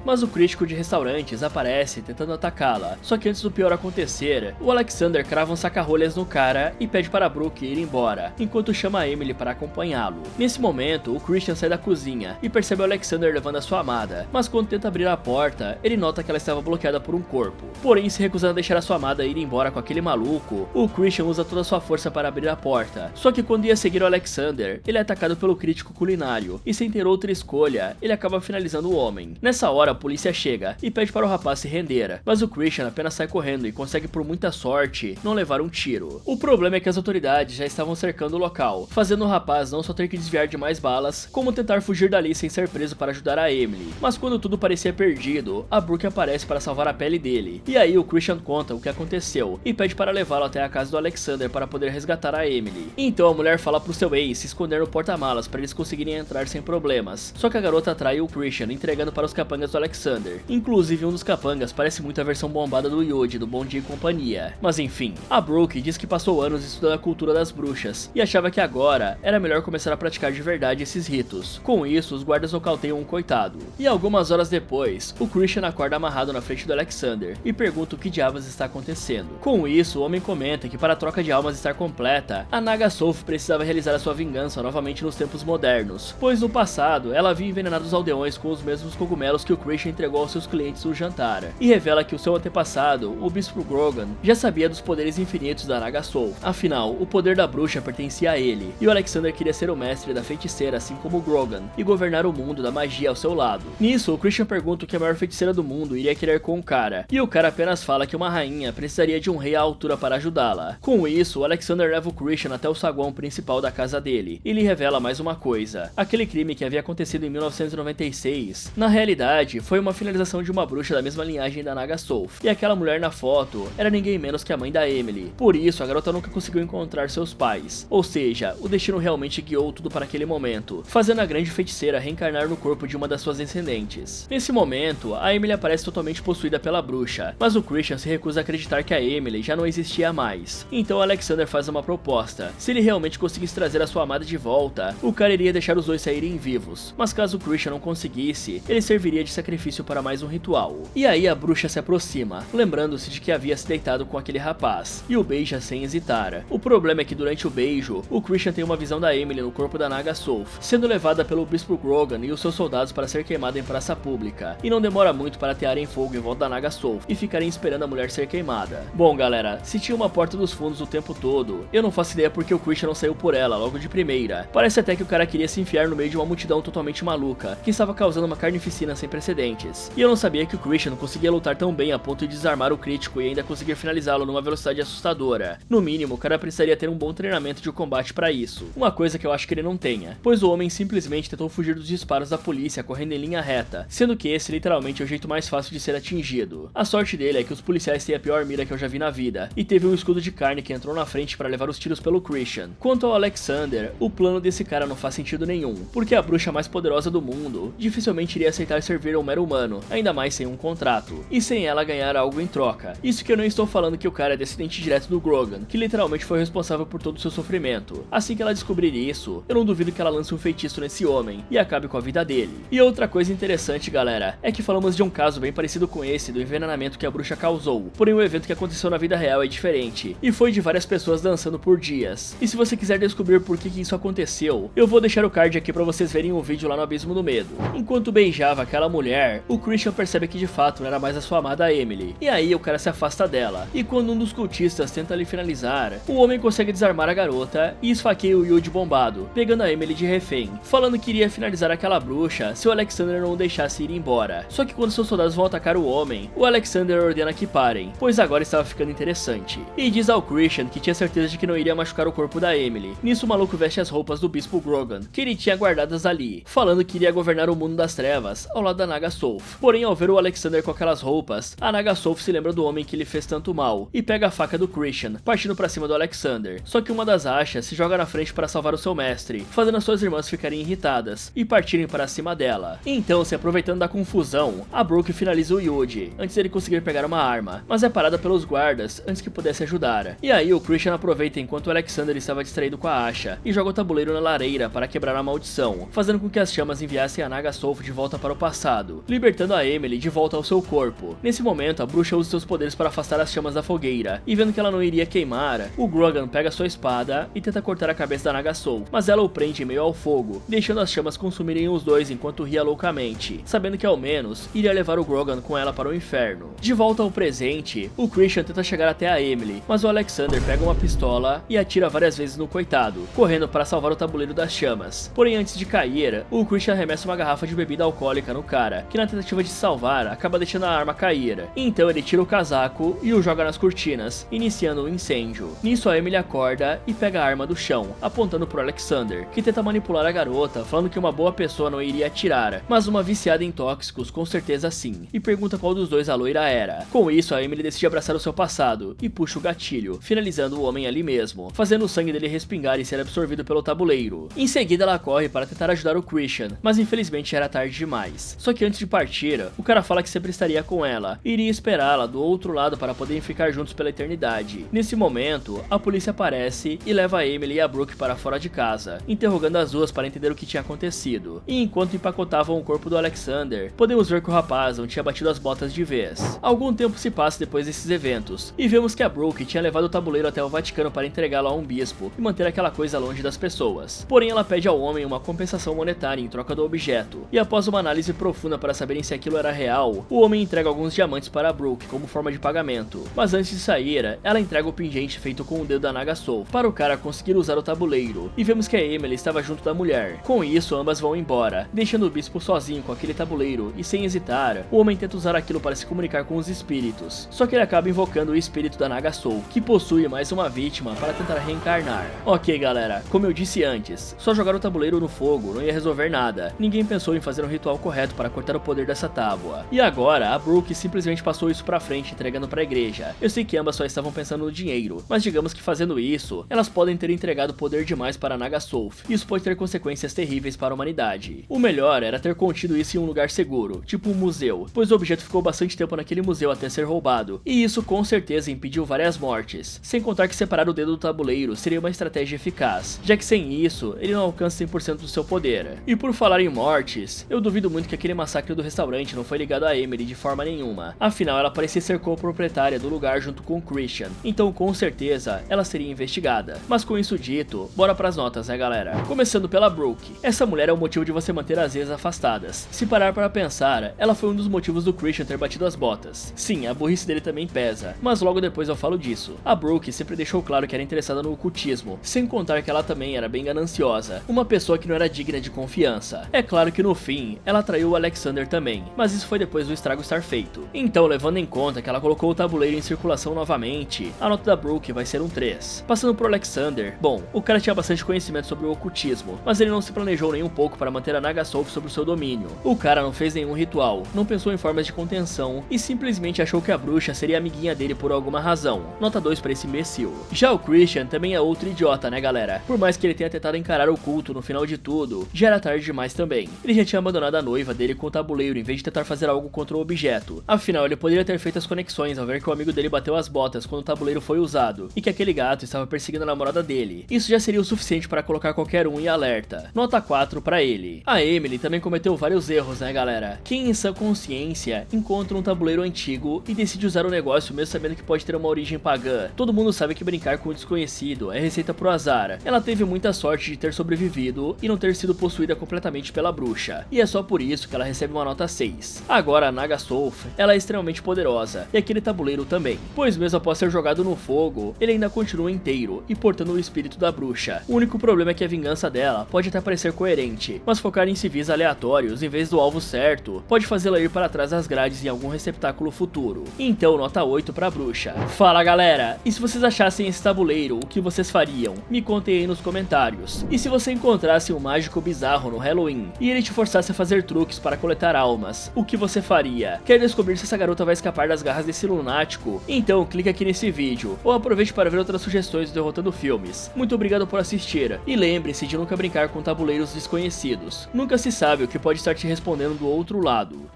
mas o crítico de restaurantes aparece tentando atacá-la. Só que antes do pior acontecer, o Alexander crava um saca-rolhas no cara e pede para a Brooke ir embora, enquanto chama a Emily para acompanhá-lo. Nesse momento, o Christian sai da cozinha e percebe o Alexander levando a sua amada, mas quando tenta abrir a porta, ele nota que ela estava bloqueada por um corpo. Porém, se recusando a deixar a sua amada ir embora com aquele maluco, o Christian usa toda a sua força para abrir a porta. Só que quando ia seguir o Alexander, ele é atacado pelo crítico culinário, e sem ter outra escolha, ele acaba finalizando o homem. Nessa hora, a polícia chega e pede para o rapaz se render, mas o Christian apenas sai correndo e consegue por muita sorte não levar um tiro. O problema é que as autoridades já estavam cercando o local, fazendo o rapaz não só ter que desviar de mais balas, como tentar fugir dali sem ser preso para ajudar a Emily. Mas quando tudo parecia perdido, a Brooke aparece para salvar a pele dele, e aí o Christian conta o que aconteceu e pede para levá-lo até a casa do Alexander para poder resgatar a Emily. Então a mulher fala pro seu ex se esconder no porta-malas para eles conseguirem entrar sem problemas, só que a garota atrai o Christian entregando para os capangas do Alexander. Inclusive um dos capangas parece muito a versão bombada do Yuji do Bom Dia e Companhia. Mas enfim, a Brooke diz que passou anos estudando a cultura das bruxas e achava que agora era melhor começar a praticar de verdade esses ritos. Com isso, os guardas nocauteiam um coitado. E algumas horas depois, o Christian acorda amarrado na frente do Alexander e pergunta o que diabos está acontecendo. Com isso, o homem comenta que para a troca de almas estar completa, a Naga Soul precisava realizar a sua vingança novamente nos tempos modernos, pois no passado ela havia envenenado os aldeões com os mesmos cogumelos que o Christian entregou aos seus clientes no jantar, e revela que o seu antepassado, o Bispo Grogan, já sabia dos poderes infinitos da Naga Soul. Afinal, o poder da bruxa pertencia a ele, e o Alexander queria ser o mestre da feiticeira assim como o Grogan, e governar o mundo da magia ao seu lado. Nisso, o Christian pergunta o que a maior feiticeira do mundo iria querer com o cara, e o cara apenas fala que uma rainha precisaria de um rei à altura para ajudá-la. Com isso, o Alexander leva o Christian até o saguão principal da casa dele, e lhe revela mais uma coisa. Aquele crime que havia acontecido em 1996, na realidade, foi uma finalização de uma bruxa da mesma linhagem da Naga Soul, e aquela mulher na foto era ninguém menos que a mãe da Emily. Por isso, a garota nunca conseguiu encontrar seus pais, ou seja, o destino realmente guiou tudo para aquele momento, fazendo a grande feiticeira reencarnar no corpo de uma das suas descendentes. Nesse momento, a Emily aparece totalmente possuída pela bruxa, mas o Christian se recusa a acreditar que a Emily já não existia mais. Então Alexander faz uma proposta. Se ele realmente conseguisse trazer a sua amada de volta, o cara iria deixar os dois saírem vivos, mas caso o Christian não conseguisse, ele serviria de sacrifício para mais um ritual. E aí a bruxa se aproxima, lembrando-se de que havia se deitado com aquele rapaz, e o beija sem hesitar. O problema é que durante o beijo, o Christian tem uma visão da Emily no corpo da Naga Soul, sendo levada pelo Bispo Grogan e os seus soldados para ser queimada em praça pública, e não demora muito para atearem fogo em volta da Naga Soul e ficarem esperando a mulher ser queimada. Bom galera, se tinha uma porta dos fundos o tempo todo, eu não faço ideia porque o Christian não saiu por ela logo de primeira. Parece até que o cara queria se enfiar no meio de uma multidão totalmente maluca, que estava causando uma carnificina sem precedentes. E eu não sabia que o Christian não conseguia lutar tão bem a ponto de desarmar o crítico e ainda conseguir finalizá-lo numa velocidade assustadora. No mínimo, o cara precisaria ter um bom treinamento de combate para isso, uma coisa que eu acho que ele não tenha, pois o homem simplesmente tentou fugir dos disparos da polícia correndo em linha reta, sendo que esse literalmente é o jeito mais fácil de ser atingido. A sorte dele é que os policiais têm a pior mira que eu já vi na vida, e teve um escudo de carne que entrou na frente para levar os tiros pelo Christian. Quanto ao Alexander, o plano desse cara não faz sentido nenhum, porque a bruxa mais poderosa do mundo dificilmente iria aceitar servir a um mero humano, ainda mais sem um contrato, e sem ela ganhar algo em troca. Isso que eu não estou falando que o cara é descendente direto do Grogan, que literalmente foi responsável por todo o seu sofrimento. Assim que ela descobrir isso, eu não duvido que ela lance um feitiço nesse homem e acabe com a vida dele. E outra coisa interessante, galera, é que falamos de um caso bem parecido com esse do envenenamento que a bruxa causou, porém o evento que aconteceu na vida real é diferente, e foi de várias pessoas dançando por dias. E se você quiser descobrir por que isso aconteceu, eu vou deixar o card aqui pra vocês verem o vídeo lá no Abismo do Medo. Enquanto beijava aquela mulher, o Christian percebe que de fato não era mais a sua amada Emily, e aí o cara se afasta dela, e quando um dos cultistas tenta lhe finalizar, o homem consegue desarmar a garota e esfaqueia o Yuji bombado, pegando a Emily de refém, falando que iria finalizar aquela bruxa se o Alexander não o deixasse ir embora. Só que quando seus soldados vão atacar o homem, o Alexander ordena que parem, pois agora estava ficando interessante, e diz ao Christian que tinha certeza de que não iria machucar o corpo da Emily. Nisso o maluco veste as roupas do Bispo Grogan, que ele tinha guardadas ali, falando que iria governar o mundo das trevas ao lado da Naga Soul. Porém, ao ver o Alexander com aquelas roupas, a Naga Soul se lembra do homem que lhe fez tanto mal, e pega a faca do Christian, partindo pra cima do Alexander. Só que uma das achas se joga na frente para salvar o seu mestre, fazendo as suas irmãs ficarem irritadas e partirem para cima dela. Então, se aproveitando da confusão, a Brooke finaliza o Yuji, antes dele conseguir pegar uma arma, mas é parada pelos guardas antes que pudesse ajudar. E aí o Christian aproveita enquanto o Alexander estava distraído com a Asha bruxa e joga o tabuleiro na lareira para quebrar a maldição, fazendo com que as chamas enviassem a Nagasolf de volta para o passado, libertando a Emily de volta ao seu corpo. Nesse momento, a bruxa usa seus poderes para afastar as chamas da fogueira, e vendo que ela não iria queimar, o Grogan pega sua espada e tenta cortar a cabeça da Nagasolf, mas ela o prende em meio ao fogo, deixando as chamas consumirem os dois enquanto ria loucamente, sabendo que ao menos iria levar o Grogan com ela para o inferno. De volta ao presente, o Christian tenta chegar até a Emily, mas o Alexander pega uma pistola e atira várias vezes no coitado, correndo para salvar o tabuleiro das chamas. Porém, antes de cair, o Christian arremessa uma garrafa de bebida alcoólica no cara, que na tentativa de salvar, acaba deixando a arma cair. Então ele tira o casaco e o joga nas cortinas, iniciando o incêndio. Nisso a Emily acorda e pega a arma do chão, apontando pro Alexander, que tenta manipular a garota, falando que uma boa pessoa não iria atirar, mas uma viciada em tóxicos com certeza sim, e pergunta qual dos dois a loira era. Com isso, a Emily decide abraçar o seu passado e puxa o gatilho, finalizando o homem ali mesmo, fazendo o sangue dele respingar e ser absorvido pelo tabuleiro. Em seguida ela corre para tentar ajudar o Christian, mas infelizmente era tarde demais. Só que antes de partir, o cara fala que sempre estaria com ela, e iria esperá-la do outro lado para poderem ficar juntos pela eternidade. Nesse momento, a polícia aparece e leva a Emily e a Brooke para fora de casa, interrogando as duas para entender o que tinha acontecido. E enquanto empacotavam o corpo do Alexander, podemos ver que o rapaz não tinha batido as botas de vez. Algum tempo se passa depois desses eventos, e vemos que a Brooke tinha levado o tabuleiro até o Vaticano para entregá-lo a um bispo e manter aquela coisa longe das pessoas. Porém, ela pede ao homem uma compensação monetária em troca do objeto, e após uma análise profunda para saberem se aquilo era real, o homem entrega alguns diamantes para a Brooke como forma de pagamento. Mas antes de sair, ela entrega o pingente feito com o dedo da Nagasolf para o cara conseguir usar o tabuleiro, e vemos que a Emily estava junto da mulher. Com isso, ambas vão embora, deixando o bispo sozinho com aquele tabuleiro, e sem hesitar, o homem tenta usar aquilo para se comunicar com os espíritos. Só que ele acaba invocando o espírito da Nagasolf, que possui mais uma vítima para tentar reencarnar. Ok galera, como eu disse antes, só jogar o tabuleiro no fogo não ia resolver nada. Ninguém pensou em fazer um ritual correto para cortar o poder dessa tábua. E agora, a Brooke simplesmente passou isso pra frente, entregando pra igreja. Eu sei que ambas só estavam pensando no dinheiro, mas digamos que fazendo isso, elas podem ter entregado poder demais para a Nagasolf. Isso pode ter consequências terríveis para a humanidade. O melhor era ter contido isso em um lugar seguro, tipo um museu, pois o objeto ficou bastante tempo naquele museu até ser roubado, e isso com certeza impediu várias mortes. Sem contar que separar o dedo do tabuleiro seria uma estratégia eficaz, já que sem isso, ele não alcança 100% do seu poder. E por falar em mortes, eu duvido muito que aquele massacre do restaurante não foi ligado a Emily de forma nenhuma. Afinal, ela parecia ser co-proprietária do lugar junto com o Christian, então com certeza ela seria investigada. Mas com isso dito, bora pras notas, né galera? Começando pela Brooke. Essa mulher é o motivo de você manter as ex afastadas. Se parar para pensar, ela foi um dos motivos do Christian ter batido as botas. Sim, a burrice dele também pesa, mas logo depois eu falo disso. A Brooke sempre deixou claro que era interessada no ocultismo, sem contar que ela também era bem gananciosa, uma pessoa que não era digna de confiança. É claro que no fim, ela traiu o Alexander também, mas isso foi depois do estrago estar feito. Então, levando em conta que ela colocou o tabuleiro em circulação novamente, a nota da Brooke vai ser um 3. Passando pro Alexander, bom, o cara tinha bastante conhecimento sobre o ocultismo, mas ele não se planejou nem um pouco para manter a Nagasolf sob o seu domínio. O cara não fez nenhum ritual, não pensou em formas de contenção e simplesmente achou que a bruxa seria amiguinha dele por alguma razão. Nota 2 pra esse imbecil. Já o Christian também é outro idiota, né galera? Por mais que ele tenha tentado encarar o culto no final de tudo, já era tarde demais também. Ele já tinha abandonado a noiva dele com o tabuleiro em vez de tentar fazer algo contra o objeto. Afinal, ele poderia ter feito as conexões ao ver que o amigo dele bateu as botas quando o tabuleiro foi usado e que aquele gato estava perseguindo a namorada dele. Isso já seria o suficiente para colocar qualquer um em alerta. Nota 4 pra ele. A Emily também cometeu vários erros, né galera? Quem em sã consciência encontra um tabuleiro antigo e decide usar o negócio mesmo sabendo que pode ter uma origem pagã? Todo mundo sabe que brincar com o desconhecido é receita pro azar. Ela teve muita sorte de ter sobrevivido e não ter sido possuída completamente pela bruxa, e é só por isso que ela recebe uma nota 6. Agora a Nagasolf, ela é extremamente poderosa, e aquele tabuleiro também, pois mesmo após ser jogado no fogo, ele ainda continua inteiro e portando o espírito da bruxa. O único problema é que a vingança dela pode até parecer coerente, mas focar em civis aleatórios em vez do alvo certo pode fazê-la ir para trás das grades em algum receptáculo futuro. Então nota 8 pra bruxa. Fala galera, e se vocês achassem esse tabuleiro, o que vocês fariam? Me contem aí nos comentários. E se você encontrasse um mágico bizarro no Halloween e ele te forçasse a fazer truques para coletar almas, o que você faria? Quer descobrir se essa garota vai escapar das garras desse lunático? Então clica aqui nesse vídeo, ou aproveite para ver outras sugestões do Derrotando Filmes. Muito obrigado por assistir, e lembre-se de nunca brincar com tabuleiros desconhecidos. Nunca se sabe o que pode estar te respondendo do outro lado.